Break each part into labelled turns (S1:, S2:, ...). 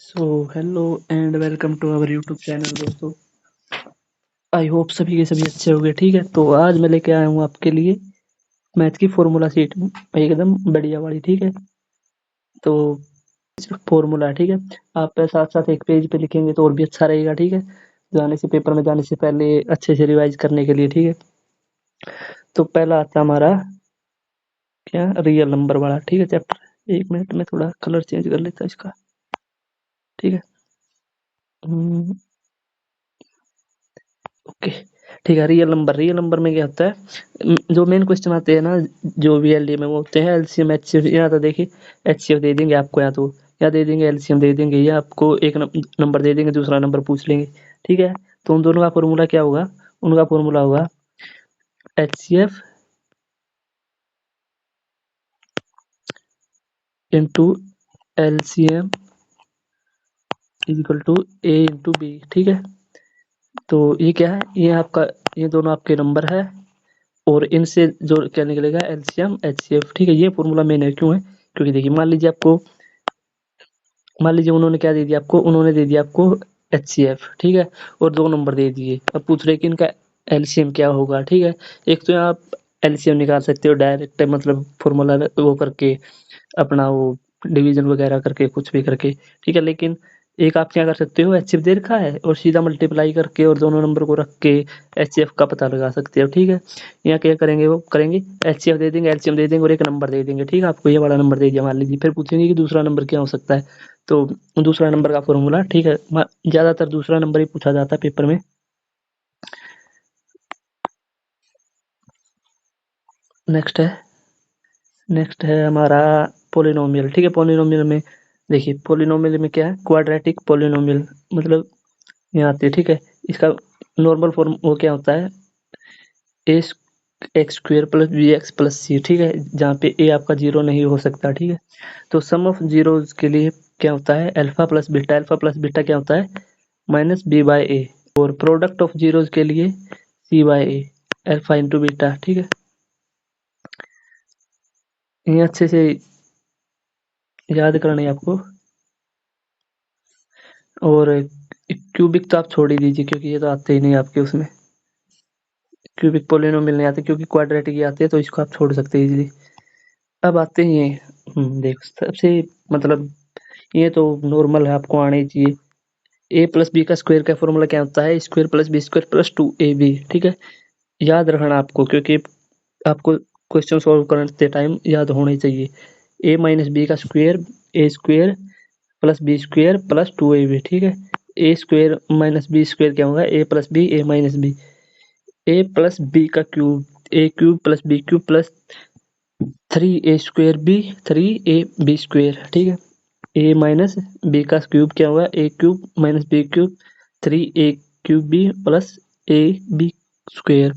S1: So hello and welcome to our YouTube channel दोस्तों। I hope सभी के सभी अच्छे होंगे। ठीक है, तो आज मैं लेके आया हूँ आपके लिए मैथ की फॉर्मूला शीट एकदम बढ़िया वाली। ठीक है, तो फॉर्मूला है। ठीक है, आप साथ साथ एक पेज पे लिखेंगे तो और भी अच्छा रहेगा। ठीक है, जाने से पेपर में जाने से पहले अच्छे से रिवाइज करने के लिए। ठीक है, तो पहला आता है हमारा क्या, रियल नंबर वाला। ठीक है, चैप्टर। एक मिनट में थोड़ा कलर चेंज कर लेता है इसका। ठीक है, ओके। ठीक है, रियल नंबर में क्या होता है, जो मेन क्वेश्चन आते हैं ना, जो भी एलडी में वो होते हैं एलसीएम एचसीएफ। यहाँ तो देखिए एचसीएफ दे देंगे आपको, या दे देंगे एलसीएम दे देंगे, या आपको एक नंबर दे देंगे, दूसरा नंबर पूछ लेंगे। ठीक है, तो उन दोनों का फॉर्मूला क्या होगा, उनका फॉर्मूला होगा HCF into LCM is equal to A into B. ठीक है, तो ये क्या है, ये आपका, ये दोनों आपके नंबर है और इनसे जो क्या निकलेगा एलसीएम एचसीएफ। ठीक है, ये फॉर्मूला मेन है। क्यों है, क्योंकि देखिए मान लीजिए उन्होंने क्या दे दिया आपको, उन्होंने दे दिया आपको एचसीएफ। ठीक है, और दो नंबर दे दिए। अब पूछ रहे कि इनका एलसीएम क्या होगा। ठीक है, एक तो आप एलसीएम निकाल सकते हो डायरेक्ट, मतलब फॉर्मूला वो करके, अपना वो डिवीजन वगैरह करके, कुछ भी करके। ठीक है, लेकिन एक आप क्या कर सकते हो, एचसीएफ दे रखा है और सीधा मल्टीप्लाई करके और दोनों नंबर को रख के एचसीएफ का पता लगा सकते हो। ठीक है, यहाँ क्या करेंगे, वो करेंगे एचसीएफ दे देंगे, एलसीएम दे देंगे और एक नंबर दे देंगे। ठीक है, आपको ये वाला नंबर दे दिया मान लीजिए, फिर पूछेंगे कि दूसरा नंबर क्या हो सकता है, तो दूसरा नंबर का फॉर्मूला। ठीक है, ज्यादातर दूसरा नंबर ही पूछा जाता है पेपर में। नेक्स्ट है हमारा पोलिनोमियल। ठीक है, पोलिनोमियल में देखिए, पोलिनोमियल में क्या है, क्वाड्रेटिक पोलिनोमियल मतलब यहाँ आती है। ठीक है, इसका नॉर्मल फॉर्म वो क्या होता है, A X square plus B X plus C. ठीक है, जहाँ पे ए आपका जीरो नहीं हो सकता। ठीक है, तो सम ऑफ जीरोज के लिए क्या होता है, alpha plus beta. Alpha plus beta क्या होता है, माइनस बी बाय ए। और प्रोडक्ट ऑफ जीरोज के लिए सी बाय ए, अल्फा इंटू बीटा। ठीक है, ये अच्छे से याद करना है आपको। और क्यूबिक तो आप छोड़ ही दीजिए, क्योंकि ये तो आते ही नहीं आपके उसमें, क्यूबिक पोलिनोमियल नहीं आते, क्योंकि क्वाड्रेटिक ही आते हैं, तो इसको आप छोड़ सकते हैं इजीली। अब आते हैं ये, देखो सबसे, मतलब ये तो नॉर्मल है, आपको आना ही चाहिए। ए प्लस बी का स्क्वायर का फॉर्मूला क्या होता है, square plus B square plus two A B. ठीक है, याद रखना आपको, क्योंकि आपको क्वेश्चन सॉल्व करते टाइम याद होना ही चाहिए। ए माइनस बी का square, A square plus B square plus two A B. ठीक है, A square minus B square क्या होगा, A plus B, A minus B, A plus B का cube, A cube plus B cube plus three A square B, three A B square. ठीक है, A minus B का cube क्या होगा, A cube minus B cube, three A cube B plus A B square,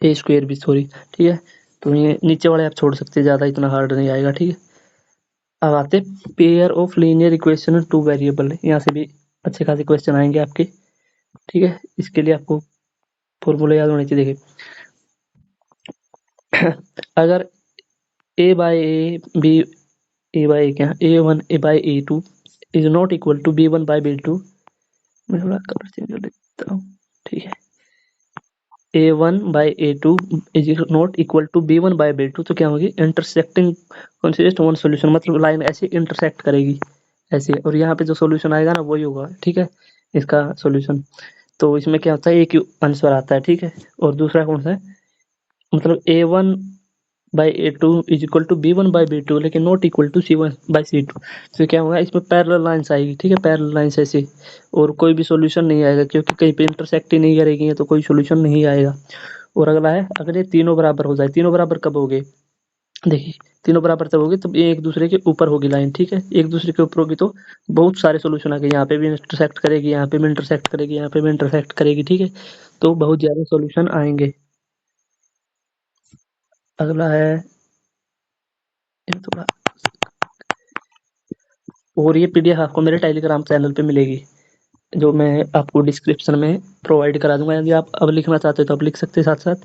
S1: A square B sorry. ठीक है, तो ये नीचे वाले आप छोड़ सकते हैं, ज़्यादा इतना हार्ड नहीं आएगा। ठीक है, अब आते pair of linear equation two variable. यहाँ से भी अच्छे खासे क्वेश्चन आएंगे आपके। ठीक है, इसके लिए आपको फॉर्मूला याद होने चाहिए। देखिए अगर A by A B, A by क्या, A one A by A two is not equal to B one by B two. मैं थोड़ा कलर चेंज कर देता हूँ। ठीक है, A one by A two is not equal to B one by B two, तो क्या होगी, इंटरसेक्टिंग कंसिस्ट वन सोल्यूशन, मतलब लाइन ऐसे इंटरसेक्ट करेगी ऐसे, और यहाँ पे जो सोल्यूशन आएगा ना वही होगा। ठीक है, इसका सोल्यूशन। तो इसमें क्या होता है, एक ही आंसर आता है। ठीक है, और दूसरा कौन सा है, मतलब A one by A two is equal to B one by B two, लेकिन not equal to C one by C two. तो क्या होगा, इसमें पैरेलल लाइंस आएगी। ठीक है, पैरेलल लाइंस ऐसे, और कोई भी सॉल्यूशन नहीं आएगा, क्योंकि कहीं पे इंटरसेक्ट ही नहीं करेगी तो कोई सॉल्यूशन नहीं आएगा। और अगला है, अगर ये तीनों बराबर हो जाए, तीनों बराबर कब हो गए, देखिए तीनों बराबर तब होगी तब ये एक दूसरे के ऊपर होगी लाइन। ठीक है, एक दूसरे के ऊपर होगी तो बहुत सारे सॉल्यूशन आ गए, यहाँ पे भी इंटरसेक्ट करेगी, यहाँ पे भी इंटरसेक्ट करेगी, यहाँ पे भी इंटरसेक्ट करेगी। ठीक है, तो बहुत ज्यादा सॉल्यूशन आएंगे। अगला है, ये थोड़ा, और ये पीडीएफ आपको मेरे टेलीग्राम चैनल पे मिलेगी, जो मैं आपको डिस्क्रिप्शन में प्रोवाइड करा दूंगा। यदि आप अब लिखना चाहते हो तो आप लिख सकते हैं साथ साथ।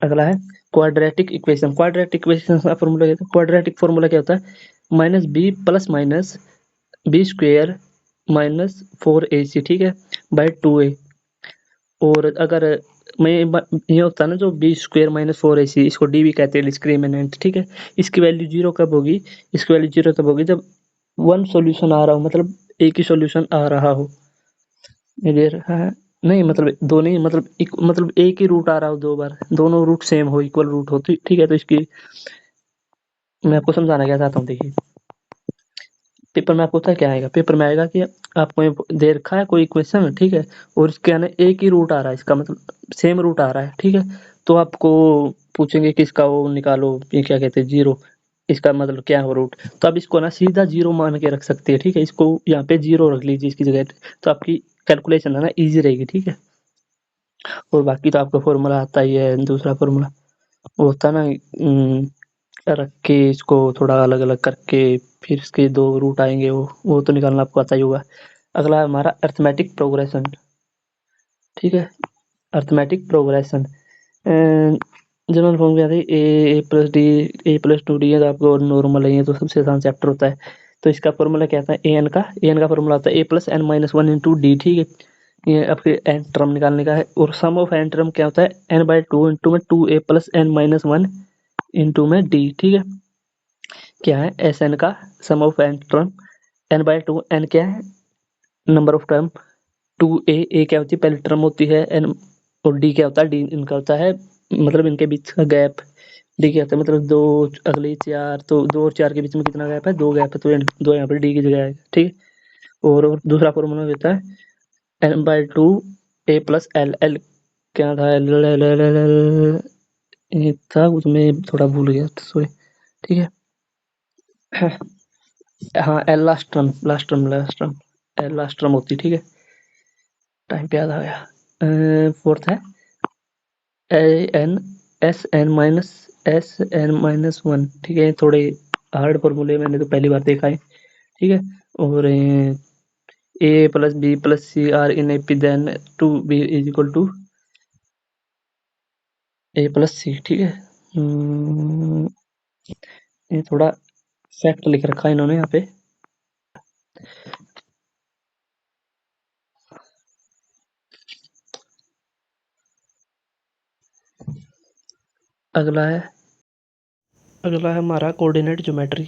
S1: अगला है क्वाड्रेटिक इक्वेशन। क्वाड्रेटिक इक्वेशन का फॉर्मूला क्या होता है, क्वाड्रेटिक फॉर्मूला क्या होता है, minus B plus minus B square minus 4ac, ठीक है, बाय 2a। और अगर मैं ये होता है ना जो बी स्क्वेयर माइनस 4ac, इसको डी भी कहते हैं डिस्क्रिमिनेंट, ठीक है। इसकी वैल्यू जीरो कब होगी, इसकी वैल्यू जीरो तब होगी जब वन सॉल्यूशन आ रहा हो, मतलब एक ही सॉल्यूशन आ रहा हो। ये दे रहा है नहीं, मतलब दो नहीं, मतलब एक ही रूट आ रहा हो दो बार, दोनों रूट सेम हो, इक्वल रूट हो, ठीक है। तो इसकी मैं आपको समझाना क्या चाहता हूँ, देखिए पेपर में आपको पता है क्या आएगा, पेपर में आएगा कि आपको ये दे रखा है कोई इक्वेशन, ठीक है, और इसके आने एक ही रूट आ रहा है, इसका मतलब सेम रूट आ रहा है, ठीक है। तो आपको पूछेंगे कि इसका वो निकालो, ये क्या कहते हैं, जीरो, इसका मतलब क्या है वो रूट। तो आप इसको ना सीधा जीरो मान के रख सकते हैं, ठीक है, इसको यहाँ पे जीरो रख लीजिए इसकी जगह, तो आपकी कैलकुलेशन है ना ईजी रहेगी, ठीक है। और बाकी तो आपको फॉर्मूला आता ही है, दूसरा फॉर्मूला वो होता है ना, रख के इसको थोड़ा अलग अलग करके फिर इसके दो रूट आएंगे, वो तो निकालना आपको आता ही होगा। अगला है हमारा अर्थमेटिक प्रोग्रेशन, ठीक है, अर्थमेटिक प्रोग्रेशन। जनरल फॉर्म क्या थी, ए प्लस डी, ए प्लस टू डी, आपको नॉर्मल है, ये तो सबसे आसान चैप्टर होता है। तो इसका फॉर्मूला क्या था, ए एन का फॉर्मूला होता है A plus N minus one into D, ठीक है। ये आपके एन टर्म निकालने का है, और सम ऑफ एन टर्म क्या होता है, एन बाई टू इंटू में two A plus N minus one into में डी, ठीक है। क्या है, एस एन का sum of N term, N by two, N क्या है, number of term, two A क्या होती है पहली टर्म होती है, एन, और डी क्या होता है, डी इनका होता है मतलब इनके बीच का गैप। डी क्या होता है मतलब दो, अगली चार, तो दो और चार के बीच में कितना गैप है, दो गैप है, तो दो यहाँ पर डी की जगह है, ठीक है। और दूसरा फॉर्मूला होता है N by two A plus L, L क्या था, L L L L L ये था, उसमें थोड़ा भूल गया, सॉरी, ठीक है। हाँ, L last term, L last term होती, ठीक है। टाइम पे याद आ गया। फोर्थ है A N S N minus S N minus one, ठीक है। थोड़े हार्ड फॉर्मूले मैंने तो पहली बार देखा है, ठीक है। और A plus B plus C are in A P then two B is equal to A plus C, ठीक है। ये थोड़ा फैक्ट लिख रखा है इन्होंने यहाँ पे। अगला है हमारा कोऑर्डिनेट ज्योमेट्री।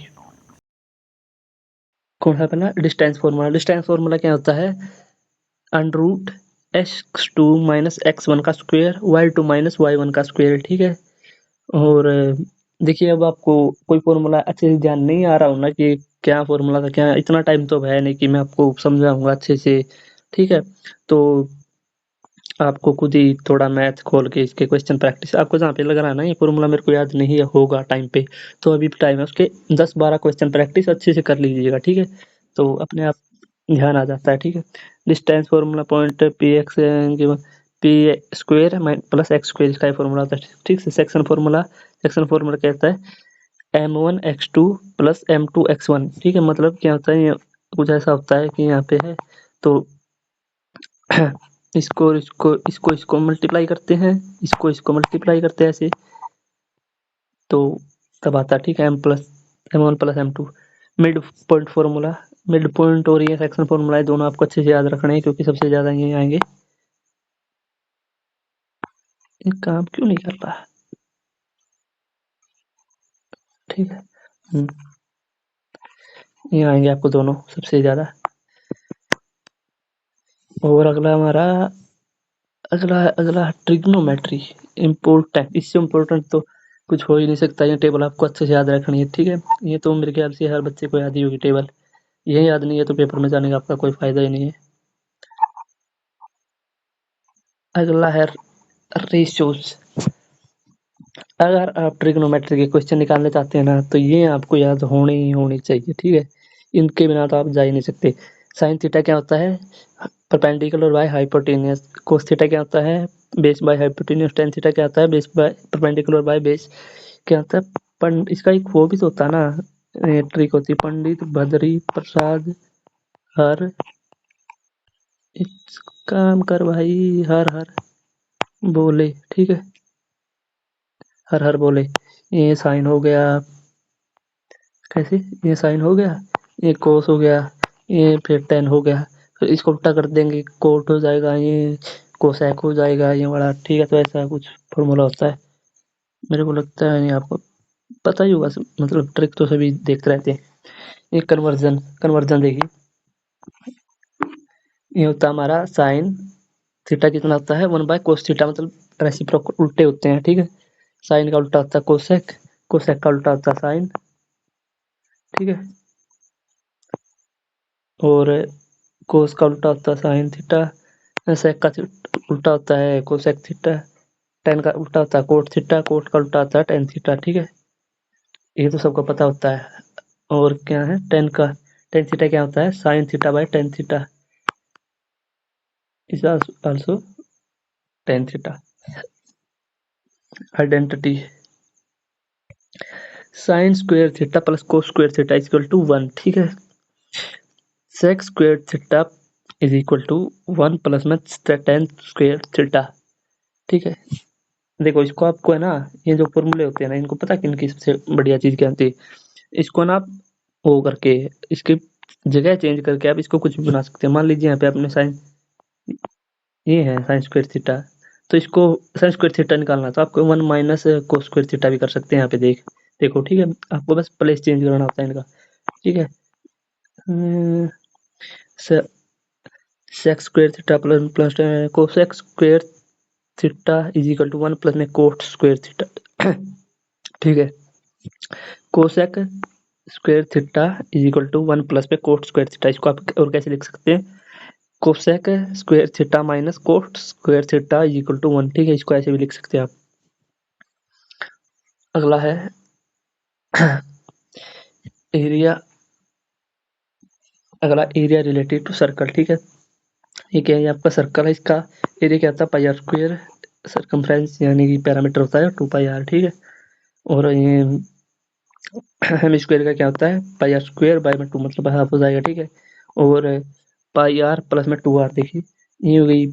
S1: कौन सा पहला, डिस्टेंस फार्मूला। डिस्टेंस फार्मूला क्या होता है, under root X two minus X one का square Y two minus Y one का स्क्वायर, ठीक है। और देखिए अब आपको कोई फॉर्मूला अच्छे से ध्यान नहीं आ रहा हो ना कि क्या फॉर्मूला था, क्या, इतना टाइम तो है नहीं कि मैं आपको समझाऊंगा अच्छे से, ठीक है। तो आपको खुद ही थोड़ा मैथ खोल के इसके क्वेश्चन प्रैक्टिस, आपको जहाँ पे लग रहा है ना ये फॉर्मूला मेरे को याद नहीं होगा टाइम पे, तो अभी टाइम है उसके 10-12 क्वेश्चन प्रैक्टिस अच्छे से कर लीजिएगा, ठीक है। तो अपने आप ध्यान आ जाता है, ठीक है। Distance formula point P X P square plus X square, इसका फॉर्मूला होता है, ठीक है। सेक्शन फॉर्मूला कहता है M one X two plus M two X one, ठीक है। मतलब क्या होता है, ये कुछ ऐसा होता है कि यहाँ पे है तो इसको मल्टीप्लाई करते हैं, इसको मल्टीप्लाई करते हैं ऐसे, तो तब आता है, ठीक है, M one plus M two. Mid point formula, mid point और ये सेक्शन फॉर्मूला है, दोनों आपको अच्छे से याद रखने हैं क्योंकि सबसे ज्यादा ये आएंगे। ये काम क्यों नहीं कर रहा, ठीक है। ये आएंगे आपको दोनों सबसे ज्यादा। और अगला ट्रिग्नोमेट्री, इम्पोर्टेंट, इससे इम्पोर्टेंट तो कुछ हो ही नहीं सकता। ये टेबल आपको अच्छे से याद रखनी है, ठीक है। ये तो मेरे ख्याल से हर बच्चे को याद ही होगी टेबल, ये याद नहीं है तो पेपर में जाने का आपका कोई फायदा ही नहीं है। अगला है रेशियोज। अगर आप ट्रिग्नोमेट्री के क्वेश्चन निकालने चाहते हैं ना, तो ये आपको याद होनी चाहिए, ठीक है। इनके बिना तो आप जा ही नहीं सकते। साइन थीटा क्या होता है, perpendicular by hypotenuse. Cos theta क्या होता है, base by hypotenuse. Tan theta क्या होता है, base by perpendicular by base. क्या होता है, इसका एक वो भी तो होता है ना, ट्रिक होती है, पंडित बद्री प्रसाद हर, काम कर भाई, हर हर बोले, ठीक है, हर हर बोले। ये साइन हो गया, कैसे, ये साइन हो गया, ये कोस हो गया, ये फिर 10 हो गया, फिर इसको उल्टा कर देंगे, कोट हो जाएगा, ये कोसेक हो जाएगा ये वाला, ठीक है। तो ऐसा कुछ फॉर्मूला होता है, मेरे को लगता है ये आपको पता ही होगा, मतलब ट्रिक तो सभी देखते रहते हैं। ये कन्वर्जन कन्वर्जन देखिए, ये होता है हमारा साइन थीटा कितना होता है 1/cos थीटा, मतलब रेसिप्रोकल उल्टे होते हैं, ठीक है। साइन का उल्टा होता है कोसेक, कोसेक का उल्टा होता है साइन, ठीक है। और कोस का उल्टा होता है साइन थीटा, सेक का उल्टा होता है कोसेक थीटा, टेन का उल्टा होता है कोट थीटा, कोट का उल्टा होता है टेन थीटा, ठीक है। ये तो सबको पता होता है। और क्या है टेन थीटा क्या होता है sin theta by tan theta, is also tan theta. Identity sin square theta plus cos square theta is equal to 1, ठीक है। Sec square theta is equal to 1 plus में टेन स्क्वायर थीटा, ठीक है। देखो इसको आपको है ना, ये जो फॉर्मूले होते हैं ना, इनको पता किन की सबसे बढ़िया चीज क्या होती है, इसको ना आप वो करके इसकी जगह चेंज करके आप इसको कुछ भी बना सकते हैं। मान लीजिए यहाँ पे आपने साइन, ये है साइन स्क्वायर थीटा, तो इसको साइन स्क्वायर थीटा निकालना तो आपको 1 माइनस कोस स्क्वायर थीटा भी कर सकते हैं यहाँ पे देखो, ठीक है। आपको बस प्लेस चेंज करना होता है इनका, ठीक है। Sec square theta plus plus cosec square theta is equal to 1 plus में कोट स्क्वायर थीटा, ठीक है। Cosec square theta is equal to 1 plus में कोट स्क्वायर थीटा, इसको आप और कैसे लिख सकते हैं, cosec square theta minus cot square theta is equal to 1, ठीक है। इसको ऐसे भी लिख सकते हैं आप। अगला है एरिया, अगला एरिया रिलेटेड टू सर्कल, ठीक है। ये क्या है, आपका सर्कल है, इसका एरिया क्या होता है पाई आर स्क्वायर, सर्कमफ्रेंस यानी कि पैरामीटर होता है 2 पाई आर, ठीक है। और ये हेम स्क्वायर का क्या होता है पाई आर स्क्वायर बाय में 2, मतलब हाफ हो जाएगा, ठीक है। और पाई आर प्लस में 2 आर, देखिए ये हो गई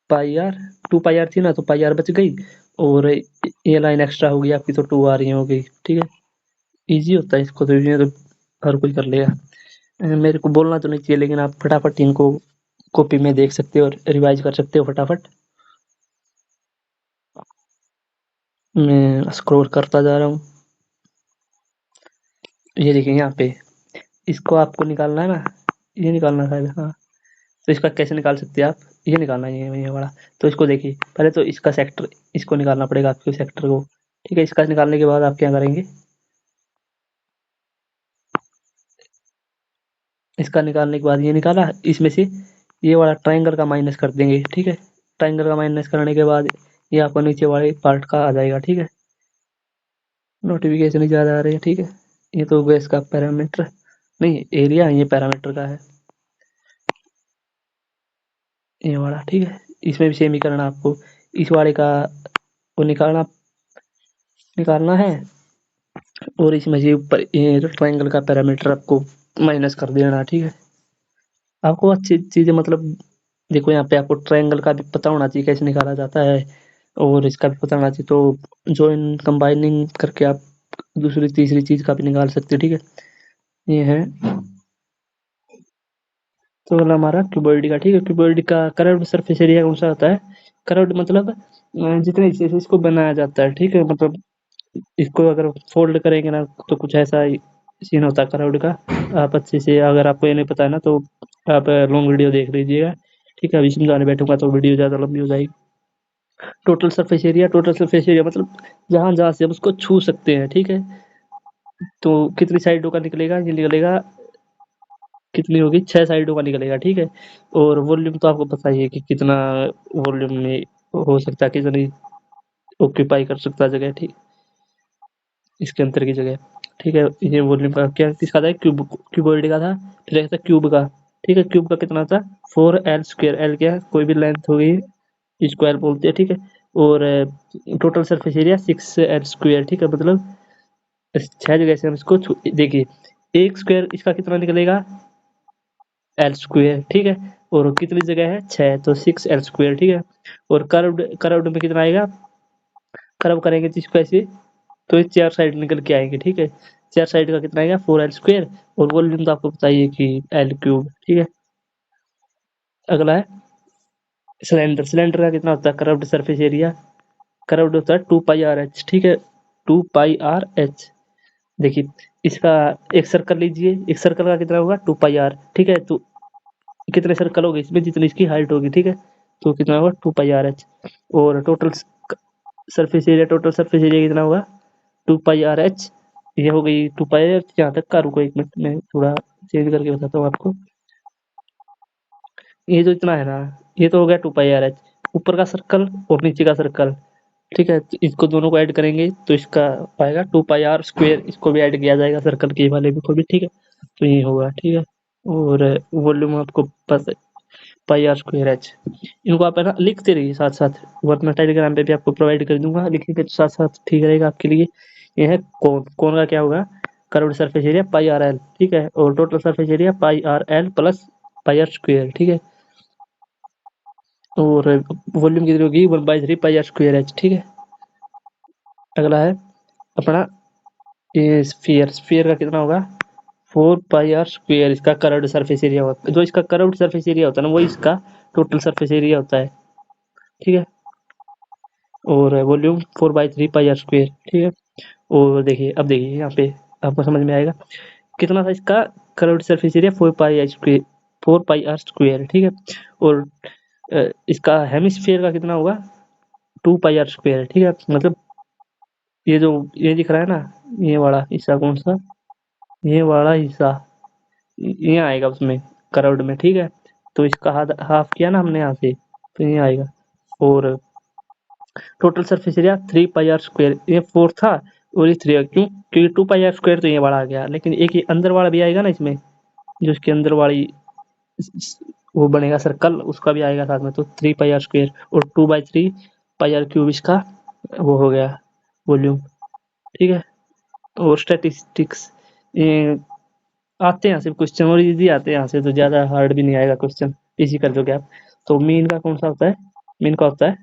S1: पाई आर, 2 पाई आर थी ना तो पाई आर बच गई, और ये लाइन एक्स्ट्रा हो गई आपकी तो 2 आर ये हो गई, ठीक है। इजी होता है इसको, तो ये तो हर कोई कर लेगा। मेरे को बोलना तो नहीं चाहिए, लेकिन आप फटाफट इनको कॉपी में देख सकते हो और रिवाइज कर सकते हो फटाफट। मैं स्क्रॉल करता जा रहा हूँ, ये देखिए यहाँ पे इसको आपको निकालना है ना, ये निकालना है हाँ। तो इसका कैसे निकाल सकते हैं आप, ये निकालना है ये वाला। तो इसको देखिए पहले तो इसका सेक्टर, इसको निकालना पड़ेगा आपको सेक्टर को, ठीक है। इसका निकालने के बाद आप क्या करेंगे, इसका निकालने के बाद ये निकाला, इसमें से ये वाला ट्राइंगल का माइनस कर देंगे, ठीक है। ट्राइंगल का माइनस करने के बाद ये आपको नीचे वाले पार्ट का आ जाएगा, ठीक है। नोटिफिकेशन ही ज़्यादा आ रही है, ठीक है। ये तो गैस का पैरामीटर नहीं, एरिया ये पैरामीटर का है ये वाला, ठीक है। इसमें भी सेम ही करना आपको, इस वाले का वो निकालना है, और इसमें से ऊपर ये ट्राइंगल का पैरामीटर आपको माइनस कर देना, ठीक है। आपको अच्छी चीज़ें मतलब देखो यहाँ पे आपको ट्रायंगल का भी पता होना चाहिए कैसे निकाला जाता है, और इसका भी पता होना चाहिए, तो जॉइन कंबाइनिंग करके आप दूसरी तीसरी चीज़ का भी निकाल सकते हैं, ठीक है। ये है तो वाला हमारा क्यूबॉइड का, ठीक है। क्यूबॉइड का कर्व्ड सरफेस एरिया कौन सा होता है, कर्व्ड मतलब जितने हिस्से से इसको बनाया जाता है, ठीक है। मतलब इसको अगर फोल्ड करेंगे ना तो कुछ ऐसा सीन होता है कर्व्ड का। आप अच्छे से, अगर आपको ये नहीं पता है ना तो आप लॉन्ग वीडियो देख लीजिएगा, ठीक है। अभी समझाने बैठूंगा तो वीडियो ज़्यादा लंबी हो जाएगी। टोटल सरफेस एरिया मतलब जहाँ जहाँ से आप उसको छू सकते हैं, ठीक है। तो कितनी साइडों का निकलेगा, ये निकलेगा कितनी होगी 6 साइडों का निकलेगा, ठीक है। और वॉल्यूम तो आपको पता ही है कि कितना वॉल्यूम में हो सकता है, कितनी ऑक्यूपाई कर सकता है जगह, ठीक इसके अंदर की जगह, ठीक है। ये वॉल्यूम का क्या किसका था, क्यूबॉइड का था। फिर एक था क्यूब का, ठीक है। क्यूब का कितना था 4l स्क्वायर, एल क्या है कोई भी लेंथ हो गई स्क्वायर बोलते हैं, ठीक है। और total surface area 6l square, ठीक है। मतलब 6 जगह से हम इसको देखिए एक स्क्वायर इसका कितना निकलेगा एल स्क्वायर, ठीक है। और कितनी जगह है 6, तो 6l स्क्वायर, ठीक है। और कर्व्ड में कितना आएगा, कर्व करेंगे जिसको ऐसे तो ये 4 साइड निकल के आएंगे, ठीक है। चार साइड का कितना आएगा 4l², और वॉल्यूम तो आपको बताइए कि l³, ठीक है। अगला है सिलेंडर। सिलेंडर का कितना होता है कर्व्ड सरफेस एरिया, कर्व्ड होता है 2πr(h), ठीक है, 2πr(h). देखिए इसका एक सर्कल लीजिए, एक सर्कल का कितना होगा 2πr, ठीक है। तो कितने सर्कल हो गए इसमें, जितनी इसकी हाइट होगी, ठीक है, तो कितना होगा 2πr(h). और total surface area, total surface area कितना होगा 2πr(h). ये हो गई 2πr(h) यहाँ तक का। रुको 1 मिनट में थोड़ा चेंज करके बताता हूँ आपको। ये जो इतना है ना, ये तो हो गया 2πr(h), ऊपर का सर्कल और नीचे का सर्कल, ठीक है। तो इसको दोनों को ऐड करेंगे तो इसका आएगा 2πr², इसको भी ऐड किया जाएगा सर्कल के वाले भी को भी, ठीक है। तो ये होगा, ठीक है। और वॉल्यूम आपको पता πr²h। इनको आप है ना लिखते रहिए साथ साथ, वरना टेलीग्राम पे भी आपको प्रोवाइड कर दूंगा, लिखेंगे तो साथ साथ ठीक रहेगा आपके लिए। ये है कोन। कोन का क्या होगा कर्व्ड सरफेस एरिया πrl, ठीक है, और total surface area πrl plus πr², ठीक है। और वॉल्यूम कितनी होगी 1/3πr²h, ठीक है। अगला है अपना ये स्फीयर। स्फीयर का कितना होगा 4πr², इसका कर्व्ड सरफेस एरिया होता है। जो इसका कर्व्ड सरफेस एरिया होता है ना, वो इसका टोटल सरफेस एरिया होता है, ठीक है। और वॉल्यूम 4/3πr², ठीक है। और देखिए अब देखिए यहाँ पे आपको समझ में आएगा कितना था इसका कर्व्ड सरफेस एरिया 4πr², ठीक है। और इसका हेमिस्फीयर का कितना होगा 2πr², ठीक है। मतलब ये जो ये दिख रहा है ना, ये वाला हिस्सा कौन सा, ये वाला हिस्सा ये आएगा उसमें कर्व्ड में, ठीक है। तो इसका हाफ किया ना हमने यहाँ से, तो ये आएगा। और टोटल सरफेस एरिया 3πr², ये 4 था और ये 3 क्यों, क्योंकि 2πr² तो ये वाला आ गया, लेकिन एक ये अंदर वाला भी आएगा ना इसमें, जो इसके अंदर वाली वो बनेगा सर्कल, उसका भी आएगा साथ में, तो 3πr²। और 2/3πr³ इसका वो हो गया वॉल्यूम, ठीक है। और स्टैटिस्टिक्स ये आते हैं यहाँ से क्वेश्चन, और इजी आते हैं यहाँ से, तो ज़्यादा हार्ड भी नहीं आएगा क्वेश्चन, इजी कर दोगे आप। तो मीन का कौन सा होता है, मीन का होता है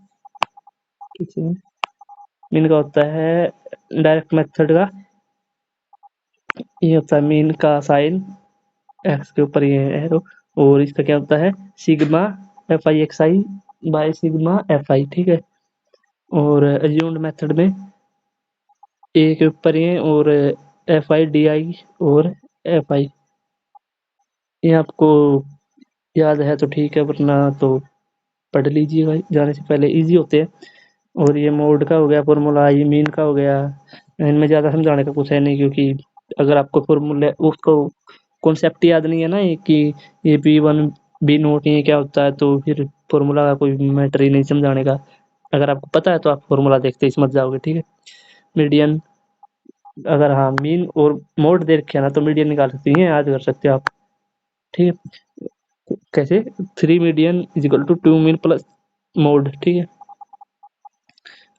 S1: मीन का होता है डायरेक्ट मेथड का, ये होता है मीन का साइन एक्स के ऊपर ये एरो, और इसका क्या होता है sigma fi(xi) by sigma fi, ठीक है। और अज्यूम्ड मेथड में ए के ऊपर ये और fi di और fi, ये आपको याद है तो ठीक है, वरना तो पढ़ लीजिएगा जाने से पहले, इजी होते हैं। और ये मोड का हो गया फॉर्मूला, ये मीन का हो गया। इनमें ज़्यादा समझाने का कुछ है नहीं, क्योंकि अगर आपको फॉर्मूले उसको कॉन्सेप्ट याद नहीं है ना, ये कि ये b1 b0 ये क्या होता है, तो फिर फॉर्मूला का कोई मैटर ही नहीं समझाने का। अगर आपको पता है तो आप फॉर्मूला देखते ही समझ जाओगे, ठीक है। मीडियन, अगर हाँ मीन और मोड दे रखे है ना, तो मीडियन निकाल सकते हैं, याद कर सकते हो आप, ठीक है। कैसे 3 median is equal to 2 mean plus mode, ठीक है।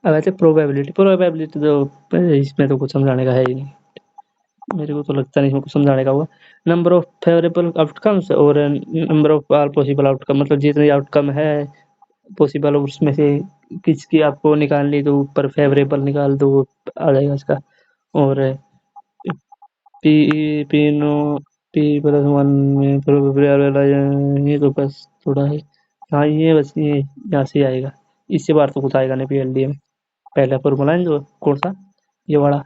S1: अब ऐसे प्रोबेबिलिटी। प्रोबेबिलिटी तो इसमें तो कुछ समझाने का है ही नहीं, मेरे को तो लगता नहीं इसमें कुछ समझाने का होगा। नंबर ऑफ फेवरेबल आउटकम्स और number of all possible outcome, मतलब जितने आउटकम है पॉसिबल उसमें से किसकी आपको निकालनी, तो ऊपर फेवरेबल निकाल दो आ जाएगा इसका। और पी पी नो p+1 में प्रोबेबिलिटी, ये तो बस थोड़ा है, हाँ ये बस ये यहाँ से आएगा, इससे बाहर तो कुछ आएगा नहीं पीएलडी में। पहला फॉर्मूला है जो कौन सा, ये वाला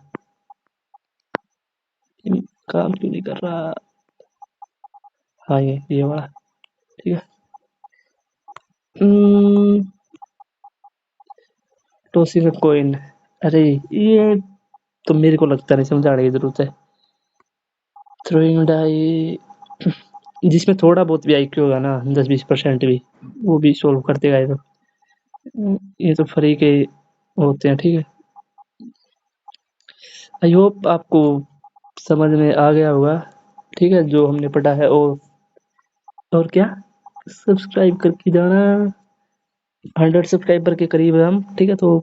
S1: काम क्यों नहीं कर रहा, हाँ ये वाला, ठीक है। टॉसिंग अ कॉइन, अरे ये तो मेरे को लगता नहीं समझाने की जरूरत है। थ्रोइंग डाई, जिसमें थोड़ा बहुत भी आईक्यू होगा ना 10-20% भी, वो भी सोल्व करते गए तो ये तो फ्री के होते हैं, ठीक है। आई होप आपको समझ में आ गया होगा, ठीक है, जो हमने पढ़ा है। और क्या सब्सक्राइब करके जाना, 100 सब्सक्राइबर के करीब है हम, ठीक है, तो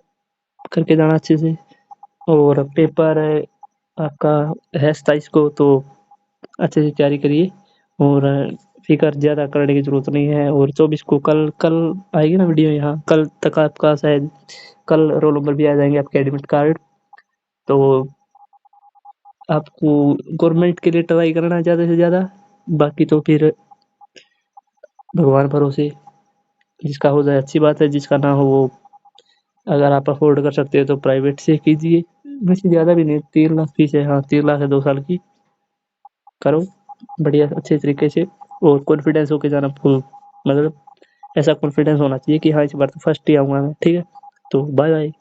S1: करके जाना अच्छे से। और पेपर है आपका है 27 को, तो अच्छे से तैयारी करिए, और फिकर ज़्यादा करने की ज़रूरत नहीं है। और 24 को कल कल आएगी ना वीडियो, यहाँ कल तक आपका शायद कल रोल नंबर भी आ जाएंगे, आपके एडमिट कार्ड। तो आपको गवर्नमेंट के लिए ट्राई करना ज़्यादा से ज़्यादा, बाकी तो फिर भगवान भरोसे, जिसका हो जाए अच्छी बात है, जिसका ना हो वो अगर आप अफोर्ड कर सकते हो तो प्राइवेट से कीजिए। वैसे ज़्यादा भी नहीं, 3 लाख फीस है। हाँ, 3 लाख है 2 साल की। करो बढ़िया अच्छे तरीके से और कॉन्फिडेंस होके जाना फुल, मतलब ऐसा कॉन्फिडेंस होना चाहिए कि हाँ, इस बार तो फर्स्ट ही आऊँगा मैं। ठीक है? तो बाय बाय।